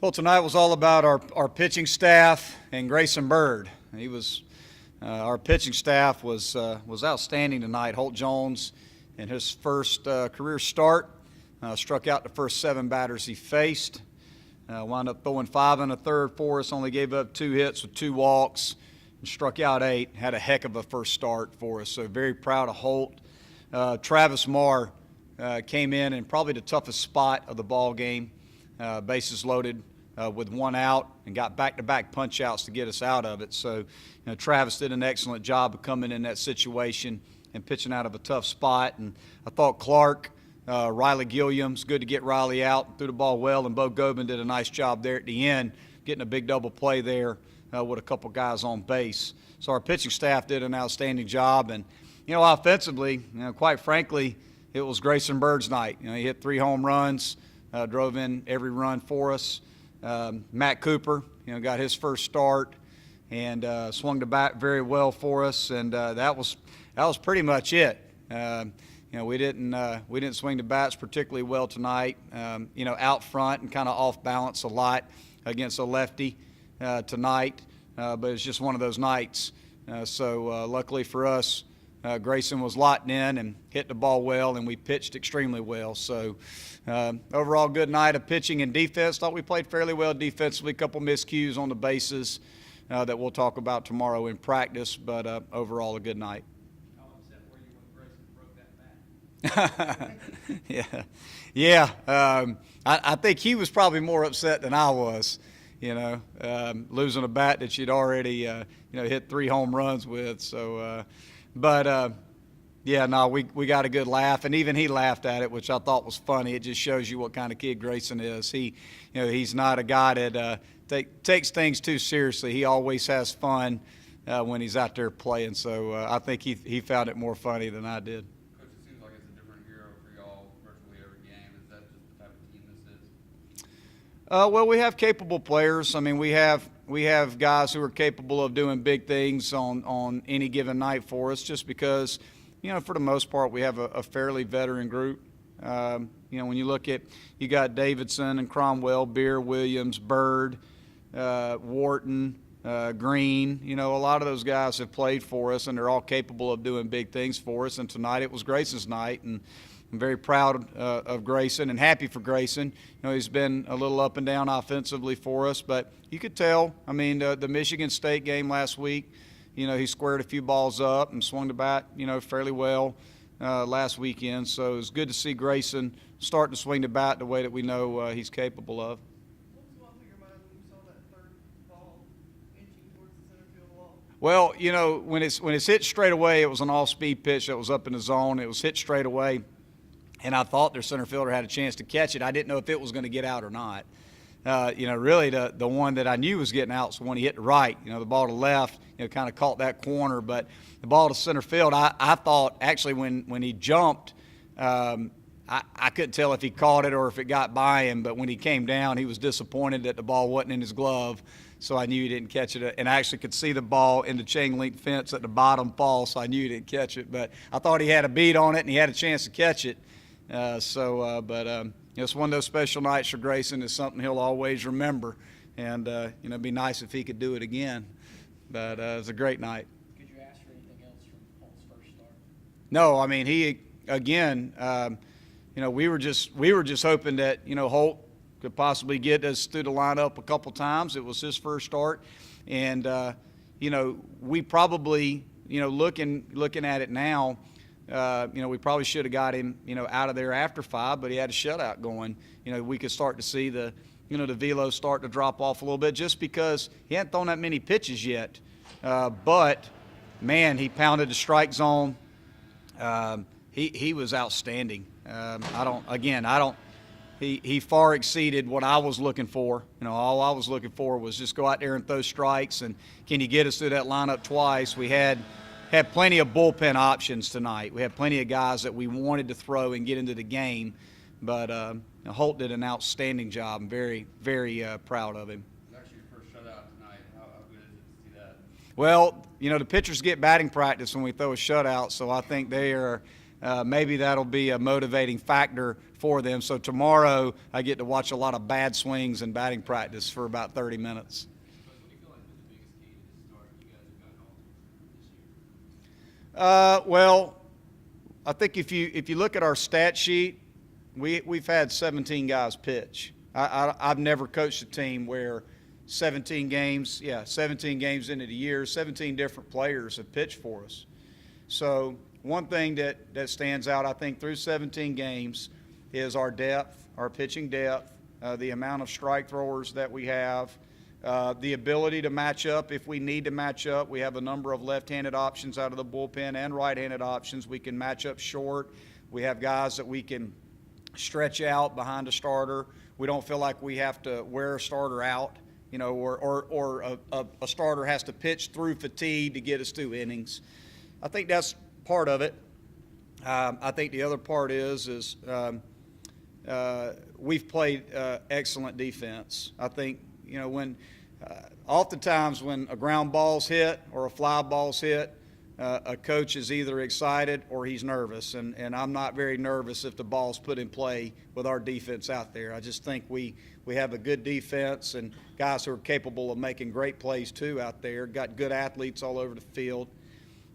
Well, tonight was all about our pitching staff and Grayson Bird. He was our pitching staff was outstanding tonight. Holt Jones, in his first career start, struck out the first 7 batters he faced. Wound up throwing 5 1/3 for us. Only gave up 2 hits with 2 walks, and struck out 8. Had a heck of a first start for us. So very proud of Holt. Travis Marr came in probably the toughest spot of the ball game. Bases loaded with 1 out, and got back-to-back punch-outs to get us out of it. So, Travis did an excellent job of coming in that situation and pitching out of a tough spot. And I thought Clark, Riley Gilliams, good to get Riley out, threw the ball well, and Bo Gobin did a nice job there at the end, getting a big double play there with a couple guys on base. So our pitching staff did an outstanding job. And, offensively, quite frankly, it was Grayson Bird's night. He hit 3 home runs, drove in every run for us. Matt Cooper, got his first start and swung the bat very well for us, and that was pretty much it. We didn't swing the bats particularly well tonight. Out front and kind of off balance a lot against a lefty tonight, but it's just one of those nights. So luckily for us, Grayson was locked in and hit the ball well, and we pitched extremely well. So overall, good night of pitching and defense. Thought we played fairly well defensively. A couple miscues on the bases that we'll talk about tomorrow in practice, but overall a good night. How upset were you when Grayson broke that bat? Yeah. I think he was probably more upset than I was. Losing a bat that you'd already hit 3 home runs with. So. But we got a good laugh, and even he laughed at it, which I thought was funny. It just shows you what kind of kid Grayson is. He's not a guy that takes things too seriously. He always has fun when he's out there playing. So I think he found it more funny than I did. Coach, it seems like it's a different hero for y'all virtually every game. Is that just the type of team this is? Well, we have capable players. I mean, we have guys who are capable of doing big things on any given night for us, just because, for the most part, we have a fairly veteran group. When you look at, you got Davidson and Cromwell, Beer, Williams, Bird, Wharton, Green. A lot of those guys have played for us, and they're all capable of doing big things for us. And tonight it was Grayson's night, and I'm very proud of Grayson and happy for Grayson. He's been a little up and down offensively for us, but you could tell. I mean, the Michigan State game last week, he squared a few balls up and swung the bat, fairly well last weekend. So it was good to see Grayson starting to swing the bat the way that we know he's capable of. What was going through your mind when you saw that 3rd ball inching towards the center field wall? Well, when it's hit straight away, it was an off-speed pitch that was up in the zone. It was hit straight away. And I thought their center fielder had a chance to catch it. I didn't know if it was going to get out or not. Really the one that I knew was getting out was the one he hit to right. The ball to left, kind of caught that corner. But the ball to center field, I thought actually when he jumped, I couldn't tell if he caught it or if it got by him. But when he came down, he was disappointed that the ball wasn't in his glove. So I knew he didn't catch it. And I actually could see the ball in the chain link fence at the bottom fall, so I knew he didn't catch it. But I thought he had a beat on it and he had a chance to catch it. It's one of those special nights for Grayson. It's something he'll always remember, and it'd be nice if he could do it again. But it was a great night. Could you ask for anything else from Holt's first start? No, I mean we were just hoping that Holt could possibly get us through the lineup a couple times. It was his first start, and we probably looking at it now. We probably should have got him, out of there after 5, but he had a shutout going. We could start to see the velo start to drop off a little bit just because he hadn't thrown that many pitches yet. But, man, he pounded the strike zone. He was outstanding. He far exceeded what I was looking for. All I was looking for was just go out there and throw strikes, and can you get us through that lineup twice? We had plenty of bullpen options tonight. We had plenty of guys that we wanted to throw and get into the game, but Holt did an outstanding job. I'm very, very proud of him. It was actually your first shutout tonight. How good is it to see that? Well, the pitchers get batting practice when we throw a shutout, so I think they are maybe that'll be a motivating factor for them. So tomorrow I get to watch a lot of bad swings and batting practice for about 30 minutes. What do you feel like was the biggest key to this start you guys have gotten off this year? Well, I think if you look at our stat sheet, we've had 17 guys pitch. I've never coached a team where 17 games into the year, 17 different players have pitched for us. So one thing that stands out, I think, through 17 games is our depth, our pitching depth, the amount of strike throwers that we have, the ability to match up if we need to match up. We have a number of left-handed options out of the bullpen and right-handed options. We can match up short. We have guys that we can stretch out behind a starter. We don't feel like we have to wear a starter out, or a starter has to pitch through fatigue to get us through innings. I think that's part of it. I think the other part is we've played excellent defense. I think, when oftentimes when a ground ball's hit or a fly ball's hit, a coach is either excited or he's nervous, and I'm not very nervous if the ball's put in play with our defense out there. I just think we have a good defense and guys who are capable of making great plays too out there, got good athletes all over the field.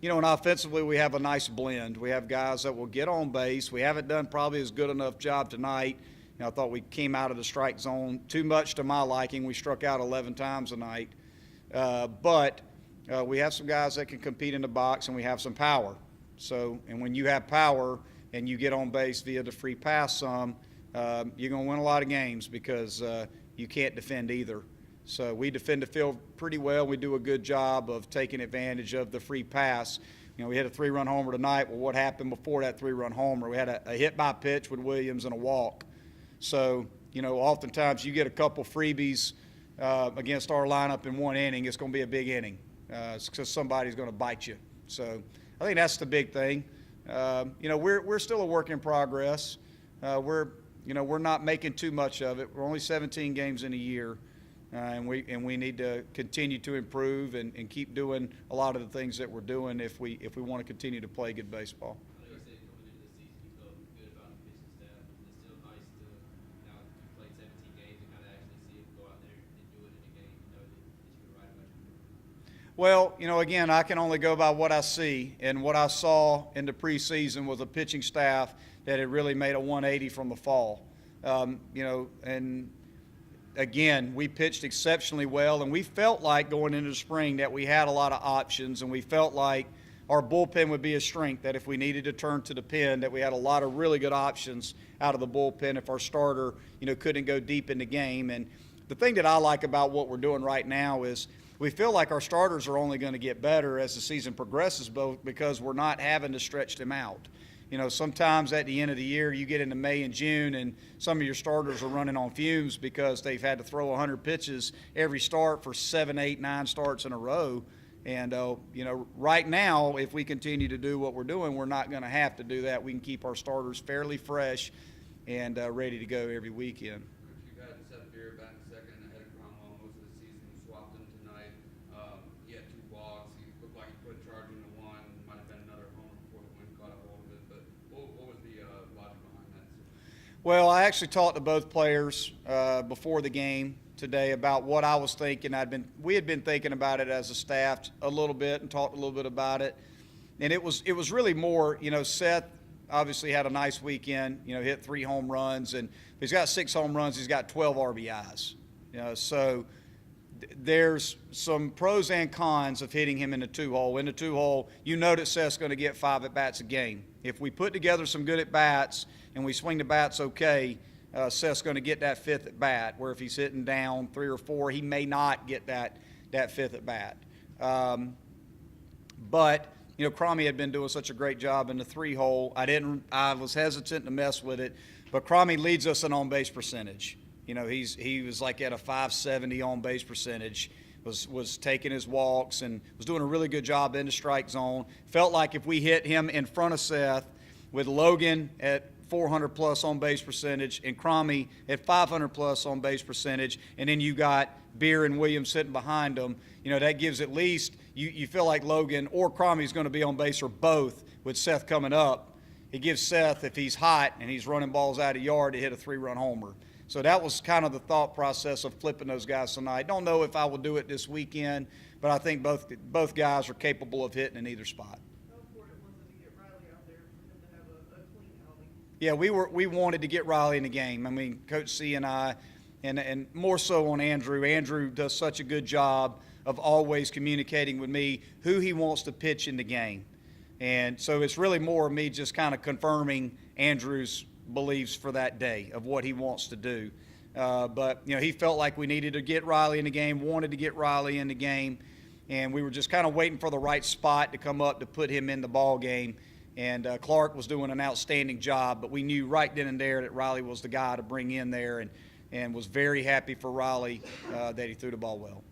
And offensively we have a nice blend. We have guys that will get on base. We haven't done probably as good enough job tonight. I thought we came out of the strike zone too much to my liking. We struck out 11 times tonight. But we have some guys that can compete in the box, and we have some power. And when you have power and you get on base via the free pass some, you're going to win a lot of games because you can't defend either. So we defend the field pretty well. We do a good job of taking advantage of the free pass. We hit a 3-run homer tonight. Well, what happened before that 3-run homer? We had a hit by pitch with Williams and a walk. So, oftentimes you get a couple freebies against our lineup in one inning. It's going to be a big inning because somebody's going to bite you. So I think that's the big thing. We're still a work in progress. We're not making too much of it. We're only 17 games in a year. And we need to continue to improve and keep doing a lot of the things that we're doing if we want to continue to play good baseball. I know you said coming into the season you felt good about the pitching staff, but it's still nice to now you played 17 games and kind of actually see it go out there and do it in a game. That you can write about your. Well, again, I can only go by what I see, and what I saw in the preseason was a pitching staff that had really made a 180 from the fall. And again, we pitched exceptionally well, and we felt like going into the spring that we had a lot of options, and we felt like our bullpen would be a strength, that if we needed to turn to the pen, that we had a lot of really good options out of the bullpen if our starter, couldn't go deep in the game. And the thing that I like about what we're doing right now is we feel like our starters are only going to get better as the season progresses, both because we're not having to stretch them out. Sometimes at the end of the year, you get into May and June, and some of your starters are running on fumes because they've had to throw 100 pitches every start for 7, 8, 9 starts in a row. And, right now, if we continue to do what we're doing, we're not going to have to do that. We can keep our starters fairly fresh and ready to go every weekend. You had Seth Beer back second ahead of Cromwell most of the season. You swapped him tonight. He had 2 walks. He looked like he put charge into one. Might have been another homer before the wind caught a hold of it. But what was the logic behind that decision? Well, I actually talked to both players before the game today about what I was thinking. We had been thinking about it as a staff a little bit and talked a little bit about it. And it was really more, Seth obviously had a nice weekend, hit 3 home runs, and he's got 6 home runs, he's got 12 RBIs. So there's some pros and cons of hitting him in the 2-hole. In the 2-hole, that Seth's going to get 5 at-bats a game. If we put together some good at-bats and we swing the bats okay, Seth's going to get that 5th at-bat, where if he's hitting down 3 or 4, he may not get that 5th at-bat. But Cromie had been doing such a great job in the 3-hole. I was hesitant to mess with it, but Cromie leads us in on-base percentage. He was like at a .570 on-base percentage, was taking his walks and was doing a really good job in the strike zone. Felt like if we hit him in front of Seth with Logan at 400-plus on-base percentage and Cromie at 500-plus on-base percentage, and then you got Beer and Williams sitting behind them, that gives at least you feel like Logan or Cromie is going to be on base or both with Seth coming up. he gives Seth, if he's hot and he's running balls out of yard, to hit a 3-run homer. So that was kind of the thought process of flipping those guys tonight. Don't know if I will do it this weekend, but I think both guys are capable of hitting in either spot. How important was it to get Riley out there for him to have a clean outing? Yeah, we wanted to get Riley in the game. I mean, Coach C and I, and more so on Andrew. Andrew does such a good job of always communicating with me who he wants to pitch in the game. And so it's really more of me just kind of confirming Andrew's beliefs for that day of what he wants to do. But, he felt like we needed to get Riley in the game, wanted to get Riley in the game, and we were just kind of waiting for the right spot to come up to put him in the ball game. And Clark was doing an outstanding job, but we knew right then and there that Riley was the guy to bring in there, and was very happy for Riley that he threw the ball well.